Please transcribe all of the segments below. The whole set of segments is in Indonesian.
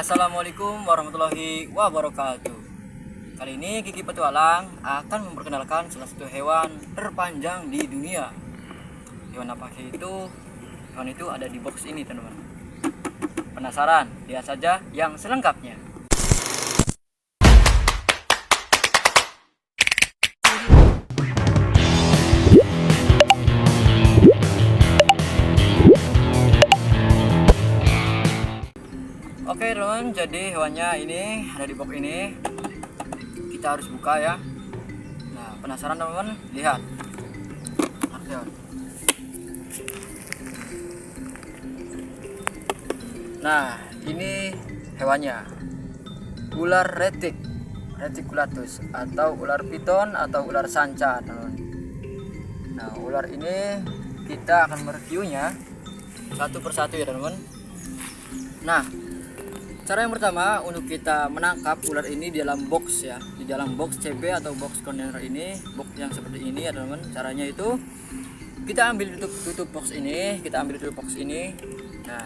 Assalamualaikum warahmatullahi wabarakatuh. Kali ini Kiki Petualang akan memperkenalkan salah satu hewan terpanjang di dunia. Hewan apa itu? Hewan itu ada di box ini, teman-teman. Penasaran? Lihat saja yang selengkapnya. Oke teman, jadi hewannya ini ada di box ini. Kita harus buka ya. Nah, penasaran teman-teman? Lihat. Nah, ini hewannya. Ular reticulatus atau ular piton atau ular sanca, teman-teman. Nah, ular ini kita akan mereviewnya satu persatu ya, teman-teman. Nah, cara yang pertama untuk kita menangkap ular ini di dalam box ya, di dalam box CB atau box kontainer ini, box yang seperti ini ya teman-teman. Caranya itu kita ambil tutup box ini, Nah,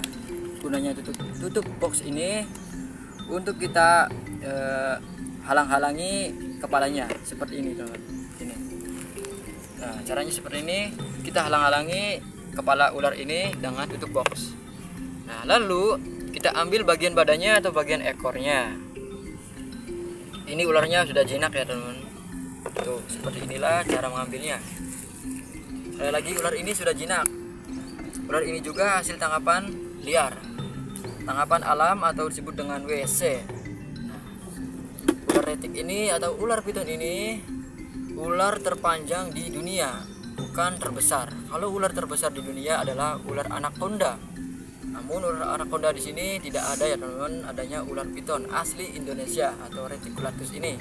gunanya tutup box ini untuk kita halang-halangi kepalanya seperti ini teman-teman. Ini. Nah, caranya seperti ini, kita halang-halangi kepala ular ini dengan tutup box. Nah, lalu kita ambil bagian badannya atau bagian ekornya. Ini ularnya sudah jinak ya teman-teman. Tuh, seperti inilah cara mengambilnya. Sekali lagi, ular ini sudah jinak. Ular ini juga hasil tangkapan liar, tangkapan alam atau disebut dengan WC. Nah, ular retik ini atau ular piton ini ular terpanjang di dunia, bukan terbesar. Kalau ular terbesar di dunia adalah ular anaconda. Namun ular anaconda di sini tidak ada ya teman-teman, adanya ular piton asli Indonesia atau reticulatus ini,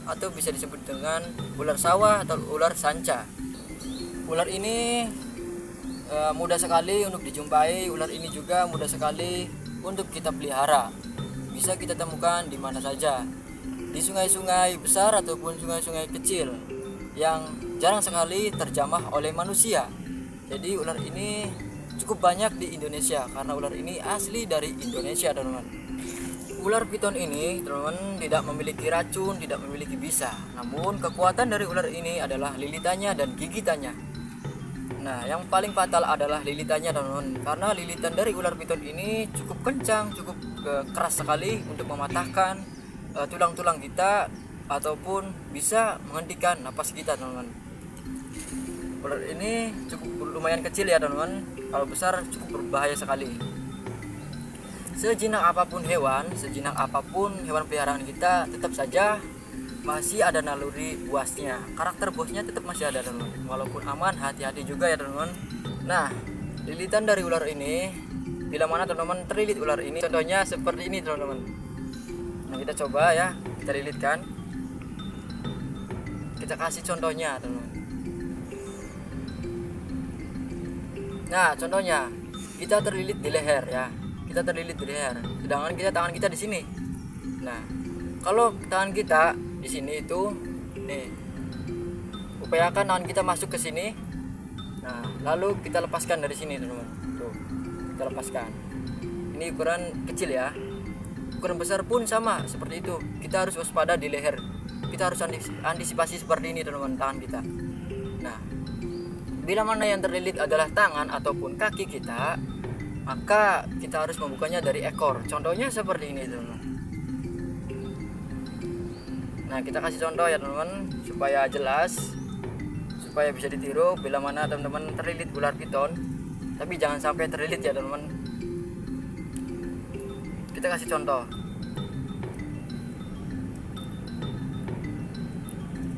atau bisa disebut dengan ular sawah atau ular sanca. Ular ini mudah sekali untuk dijumpai. Ular ini juga mudah sekali untuk kita pelihara. Bisa kita temukan di mana saja, di sungai-sungai besar ataupun sungai-sungai kecil yang jarang sekali terjamah oleh manusia. Jadi ular ini cukup banyak di Indonesia karena ular ini asli dari Indonesia teman-teman. Ular piton ini teman-teman tidak memiliki racun, tidak memiliki bisa. Namun kekuatan dari ular ini adalah lilitannya dan gigitannya. Nah, yang paling fatal adalah lilitannya teman-teman, karena lilitan dari ular piton ini cukup kencang, cukup keras sekali untuk mematahkan tulang-tulang kita ataupun bisa menghentikan napas kita teman-teman. Ular ini cukup lumayan kecil ya teman-teman, kalau besar cukup berbahaya sekali. Sejinak apapun hewan peliharaan kita, tetap saja masih ada naluri buasnya. Karakter bosnya tetap masih ada teman-teman. Walaupun aman, hati-hati juga ya teman-teman. Nah, lilitan dari ular ini, bila mana teman-teman terlilit ular ini, contohnya seperti ini teman-teman. Nah, kita coba ya, kita lilitkan. Kita kasih contohnya teman-teman. Nah, contohnya kita terlilit di leher ya. Sedangkan tangan kita di sini. Nah, kalau tangan kita di sini itu nih, upayakan tangan kita masuk ke sini. Nah, lalu kita lepaskan dari sini, teman-teman. Tuh, kita lepaskan. Ini ukuran kecil ya. Ukuran besar pun sama seperti itu. Kita harus waspada di leher. Kita harus antisipasi seperti ini, teman-teman, tangan kita. Nah, bila mana yang terlilit adalah tangan ataupun kaki kita, maka kita harus membukanya dari ekor. Contohnya seperti ini teman-teman. Nah, kita kasih contoh ya teman-teman supaya jelas, supaya bisa ditiru bila mana teman-teman terlilit ular piton. Tapi jangan sampai terlilit ya teman-teman. Kita kasih contoh.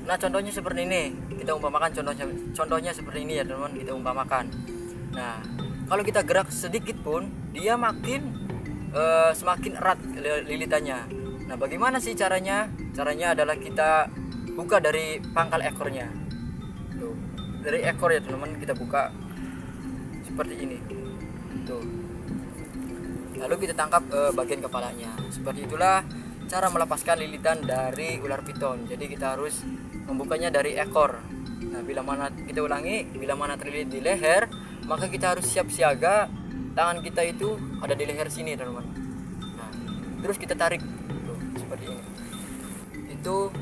Nah, contohnya seperti ini. Kita umpamakan contohnya seperti ini ya teman-teman, kita umpamakan. Nah, kalau kita gerak sedikit pun dia semakin erat lilitannya. Nah, bagaimana sih caranya? Caranya adalah kita buka dari pangkal ekornya. Tuh, dari ekor ya teman-teman, kita buka seperti ini. Tuh. Lalu kita tangkap bagian kepalanya. Seperti itulah cara melepaskan lilitan dari ular piton. Jadi kita harus membukanya dari ekor. Nah, bila mana terlilit di leher, maka kita harus siap siaga tangan kita itu ada di leher sini teman-teman. Nah, terus kita tarik tuh, seperti ini. Itu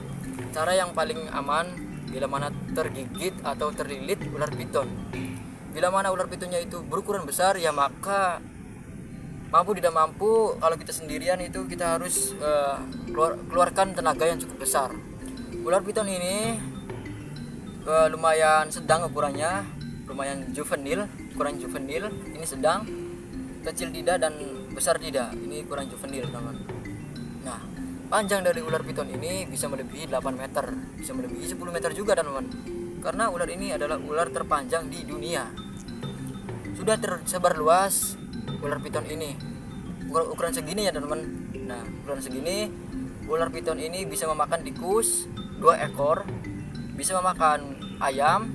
cara yang paling aman bila mana tergigit atau terlilit ular piton. Bila mana ular pitonnya itu berukuran besar, ya maka mampu tidak mampu, kalau kita sendirian itu kita harus keluarkan tenaga yang cukup besar. Ular piton ini lumayan sedang ukurannya, lumayan juvenil, ukuran juvenil. Ini sedang, kecil tidak dan besar tidak. Ini ukuran juvenil, teman. Nah, panjang dari ular piton ini bisa melebihi 8 meter, bisa melebihi 10 meter juga, teman. Karena ular ini adalah ular terpanjang di dunia. Sudah tersebar luas ular piton ini. Ukuran segini ya, teman. Nah, ukuran segini ular piton ini bisa memakan tikus 2 ekor, bisa memakan ayam,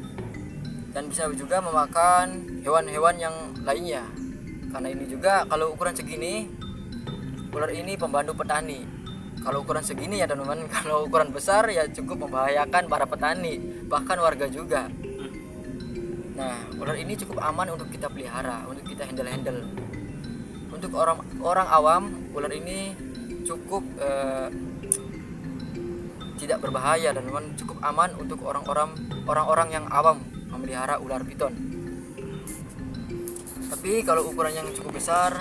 dan bisa juga memakan hewan-hewan yang lainnya. Karena ini juga kalau ukuran segini, ular ini pembantu petani. Kalau ukuran segini ya teman-teman, kalau ukuran besar ya cukup membahayakan para petani, bahkan warga juga. Nah, ular ini cukup aman untuk kita pelihara, untuk kita handle. Untuk orang awam, ular ini cukup tidak berbahaya, dan teman, cukup aman untuk orang-orang yang awam memelihara ular piton. Tapi kalau ukuran yang cukup besar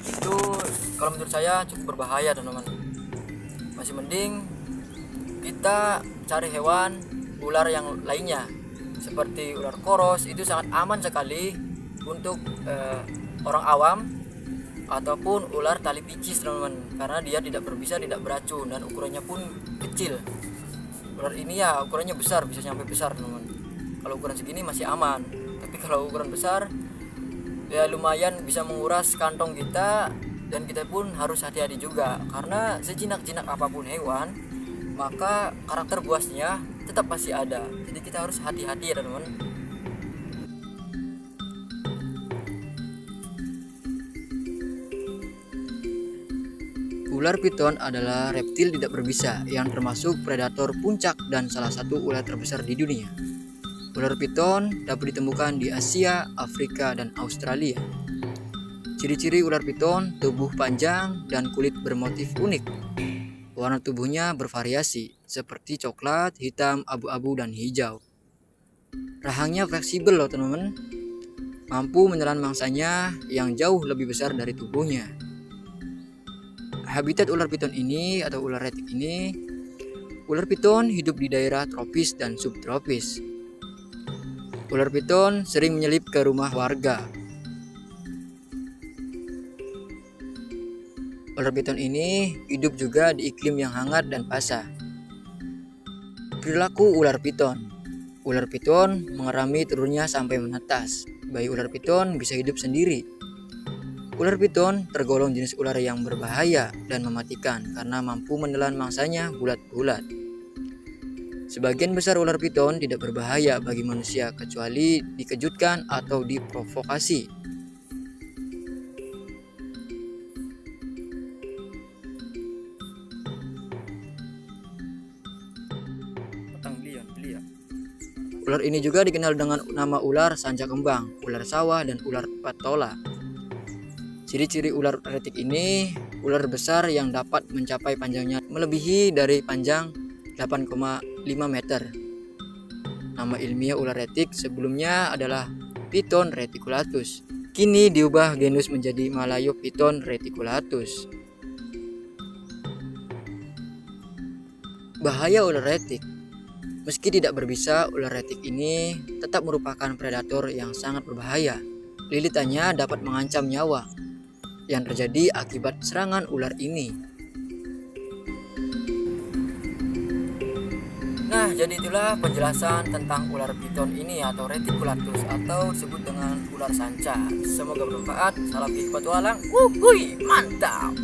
itu kalau menurut saya cukup berbahaya, teman-teman. Masih mending kita cari hewan ular yang lainnya seperti ular koros. Itu sangat aman sekali untuk orang awam, ataupun ular tali picis, teman-teman, karena dia tidak berbisa, tidak beracun, dan ukurannya pun kecil. Ular ini ya ukurannya besar, bisa sampai besar, teman-teman. Kalau ukuran segini masih aman, tapi kalau ukuran besar ya lumayan bisa menguras kantong kita, dan kita pun harus hati-hati juga, karena sejinak-jinak apapun hewan, maka karakter buasnya tetap masih ada. Jadi kita harus hati-hati ya, teman-teman. Ular piton adalah reptil tidak berbisa yang termasuk predator puncak dan salah satu ular terbesar di dunia. Ular piton dapat ditemukan di Asia, Afrika, dan Australia. Ciri-ciri ular piton: tubuh panjang dan kulit bermotif unik. Warna tubuhnya bervariasi, seperti coklat, hitam, abu-abu, dan hijau. Rahangnya fleksibel loh, teman-teman. Mampu menelan mangsanya yang jauh lebih besar dari tubuhnya. Habitat ular piton ini atau ular retik ini, ular piton hidup di daerah tropis dan subtropis. Ular piton sering menyelip ke rumah warga. Ular piton ini hidup juga di iklim yang hangat dan basah. Perilaku ular piton. Ular piton mengerami telurnya sampai menetas. Bayi ular piton bisa hidup sendiri. Ular piton tergolong jenis ular yang berbahaya dan mematikan karena mampu menelan mangsanya bulat-bulat. Sebagian besar ular piton tidak berbahaya bagi manusia kecuali dikejutkan atau diprovokasi. Ular ini juga dikenal dengan nama ular sanca kembang, ular sawah, dan ular patola. Ciri-ciri ular retik ini, ular besar yang dapat mencapai panjangnya melebihi dari panjang 8,5 meter. Nama ilmiah ular retik sebelumnya adalah Piton reticulatus. Kini diubah genus menjadi Malayopiton reticulatus. Bahaya ular retik. Meski tidak berbisa, ular retik ini tetap merupakan predator yang sangat berbahaya. Lilitannya dapat mengancam nyawa yang terjadi akibat serangan ular ini. Nah, jadi itulah penjelasan tentang ular piton ini atau reticulatus, atau disebut dengan ular sanca. Semoga bermanfaat. Salam petualang. Mantap.